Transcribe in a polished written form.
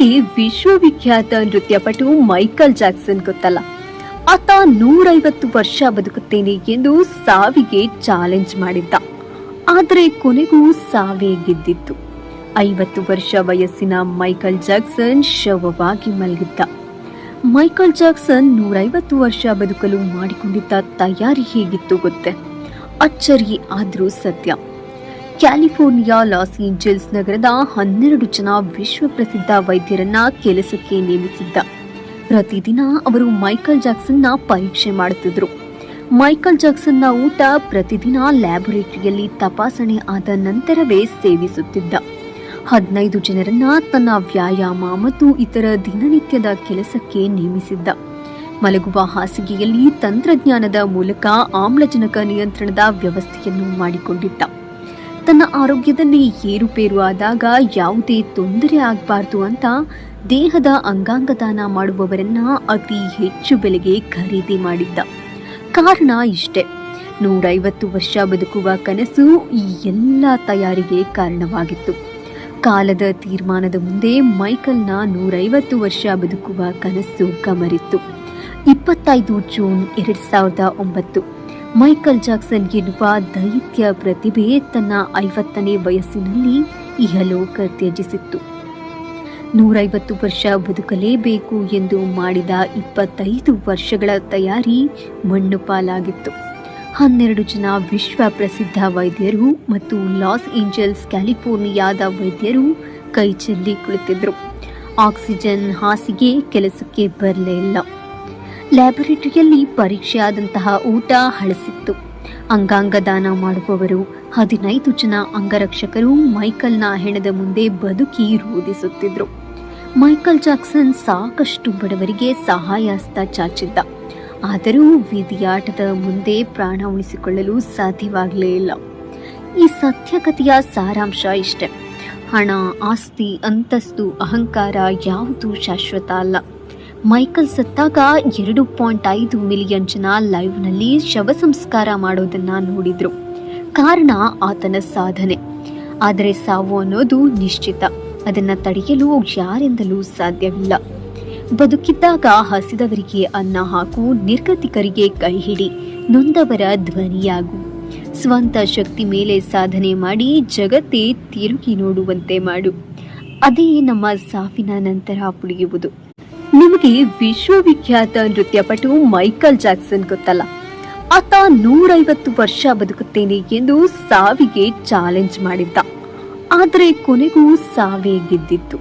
ನಿಮಗೆ ವಿಶ್ವವಿಖ್ಯಾತ ನೃತ್ಯಪಟು Michael Jackson ಗೊತ್ತಲ್ಲ. ಆತ 150 ವರ್ಷ ಬದುಕುತ್ತೇನೆ ಎಂದು ಸಾವಿಗೆ ಚಾಲೆಂಜ್ ಮಾಡಿದ್ದ. ಆದರೆ ಕೊನೆಗೂ ಸಾವೇ ಗೆದ್ದಿತ್ತು. 50 ವರ್ಷ ವಯಸ್ಸಿನ ಮೈಕಲ್ ಜಾಕ್ಸನ್ ಶವವಾಗಿ ಮಲಗಿದ್ದ. ಮೈಕಲ್ ಜಾಕ್ಸನ್ 150 ವರ್ಷ ಬದುಕಲು ಮಾಡಿಕೊಂಡಿದ್ದ ತಯಾರಿ ಹೇಗಿತ್ತು ಗೊತ್ತೇ? ಅಚ್ಚರಿ ಆದ್ರೂ ಸತ್ಯ. ಕ್ಯಾಲಿಫೋರ್ನಿಯಾ ಲಾಸ್ ಏಂಜಲ್ಸ್ ನಗರದ 12 ಜನ ವಿಶ್ವಪ್ರಸಿದ್ಧ ವೈದ್ಯರನ್ನ ಕೆಲಸಕ್ಕೆ ನೇಮಿಸಿದ್ದ. ಪ್ರತಿದಿನ ಅವರು ಮೈಕಲ್ ಜಾಕ್ಸನ್ನ ಪರೀಕ್ಷೆ ಮಾಡುತ್ತಿದ್ರು. ಮೈಕಲ್ ಜಾಕ್ಸನ್ನ ಊಟ ಪ್ರತಿದಿನ ಲ್ಯಾಬೊರೇಟರಿಯಲ್ಲಿ ತಪಾಸಣೆ ಆದ ನಂತರವೇ ಸೇವಿಸುತ್ತಿದ್ದ. 15 ಜನರನ್ನ ತನ್ನ ವ್ಯಾಯಾಮ ಮತ್ತು ಇತರ ದಿನನಿತ್ಯದ ಕೆಲಸಕ್ಕೆ ನೇಮಿಸಿದ್ದ. ಮಲಗುವ ಹಾಸಿಗೆಯಲ್ಲಿ ತಂತ್ರಜ್ಞಾನದ ಮೂಲಕ ಆಮ್ಲಜನಕ ನಿಯಂತ್ರಣದ ವ್ಯವಸ್ಥೆಯನ್ನು ಮಾಡಿಕೊಂಡಿದ್ದ. ತನ್ನ ಆರೋಗ್ಯದಲ್ಲಿ ಏರುಪೇರು ಆದಾಗ ಯಾವುದೇ ತೊಂದರೆ ಆಗಬಾರ್ದು ಅಂತ ದೇಹದ ಅಂಗಾಂಗ ದಾನ ಮಾಡುವವರನ್ನ ಅತಿ ಹೆಚ್ಚು ಬೆಲೆಗೆ ಖರೀದಿ ಮಾಡಿದ್ದ. ಕಾರಣ ಇಷ್ಟೇ, 150 ವರ್ಷ ಬದುಕುವ ಕನಸು ಈ ಎಲ್ಲ ತಯಾರಿಗೆ ಕಾರಣವಾಗಿತ್ತು. ಕಾಲದ ತೀರ್ಮಾನದ ಮುಂದೆ ಮೈಕಲ್ನ 150 ವರ್ಷ ಬದುಕುವ ಕನಸು ಕಮರಿತ್ತು. 25 ಜೂನ್ 2009 ಮೈಕಲ್ ಜಾಕ್ಸನ್ ಎನ್ನುವ ದೈತ್ಯ ಪ್ರತಿಭೆ ತನ್ನ 50ನೇ ವಯಸ್ಸಿನಲ್ಲಿ ಇಹಲೋಕ ತ್ಯಜಿಸಿತ್ತು. 150 ವರ್ಷ ಬದುಕಲೇಬೇಕು ಎಂದು ಮಾಡಿದ 25 ವರ್ಷಗಳ ತಯಾರಿ ಮಣ್ಣು ಪಾಲಾಗಿತ್ತು. 12 ಜನ ವಿಶ್ವ ಪ್ರಸಿದ್ಧ ವೈದ್ಯರು ಮತ್ತು ಲಾಸ್ ಏಂಜಲ್ಸ್ ಕ್ಯಾಲಿಫೋರ್ನಿಯಾದ ವೈದ್ಯರು ಕೈ ಚೆಲ್ಲಿ ಕುಳಿತಿದ್ರು. ಆಕ್ಸಿಜನ್ ಹಾಸಿಗೆ ಕೆಲಸಕ್ಕೆ ಬರಲೇ ಇಲ್ಲ. ಲ್ಯಾಬೊರೇಟರಿಯಲ್ಲಿ ಪರೀಕ್ಷೆಯಾದಂತಹ ಊಟ ಹಳಸಿತ್ತು. ಅಂಗಾಂಗ ದಾನ ಮಾಡುವವರು 15 ಜನ ಅಂಗರಕ್ಷಕರು ಮೈಕಲ್ನ ಹೆಣದ ಮುಂದೆ ಬದುಕಿ ರೋಧಿಸುತ್ತಿದ್ರು. ಮೈಕಲ್ ಜಾಕ್ಸನ್ ಸಾಕಷ್ಟು ಬಡವರಿಗೆ ಸಹಾಯ ಹಸ್ತ ಚಾಚಿದ್ದ. ಆದರೂ ವಿಧಿಯಾಟದ ಮುಂದೆ ಪ್ರಾಣ ಉಳಿಸಿಕೊಳ್ಳಲು ಸಾಧ್ಯವಾಗಲೇ ಇಲ್ಲ. ಈ ಸತ್ಯಕಥೆಯ ಸಾರಾಂಶ ಇಷ್ಟೆ: ಹಣ, ಆಸ್ತಿ, ಅಂತಸ್ತು, ಅಹಂಕಾರ ಯಾವುದೂ ಶಾಶ್ವತ ಅಲ್ಲ. ಮೈಕಲ್ ಸತ್ತಾಗ 2.5 ಮಿಲಿಯನ್ ಜನ ಲೈವ್ನಲ್ಲಿ ಶವ ಸಂಸ್ಕಾರ ಮಾಡೋದನ್ನ ನೋಡಿದ್ರು. ಕಾರಣ ಆತನ ಸಾಧನೆ. ಆದರೆ ಸಾವು ಅನ್ನೋದು ನಿಶ್ಚಿತ. ಅದನ್ನ ತಡೆಯಲು ಯಾರಿಂದಲೂ ಸಾಧ್ಯವಿಲ್ಲ. ಬದುಕಿದ್ದಾಗ ಹಸಿದವರಿಗೆ ಅನ್ನ ಹಾಕು, ನಿರ್ಗತಿಕರಿಗೆ ಕೈ ಹಿಡಿ, ನೊಂದವರ ಧ್ವನಿಯಾಗು. ಸ್ವಂತ ಶಕ್ತಿ ಮೇಲೆ ಸಾಧನೆ ಮಾಡಿ ಜಗತ್ತೇ ತಿರುಗಿ ನೋಡುವಂತೆ ಮಾಡು. ಅದೇ ನಮ್ಮ ಸಾವಿನ ನಂತರ ಪುಳಿಯುವುದು. ನಿಮಗೆ ವಿಶ್ವವಿಖ್ಯಾತ ನೃತ್ಯಪಟು ಮೈಕಲ್ ಜಾಕ್ಸನ್ ಗೊತ್ತಲ್ಲ. ಆತ 150 ವರ್ಷ ಬದುಕುತ್ತೇನೆ ಎಂದು ಸಾವಿಗೆ ಚಾಲೆಂಜ್ ಮಾಡಿದ್ದ. ಆದರೆ ಕೊನೆಗೂ ಸಾವೇ ಗೆದ್ದಿತ್ತು.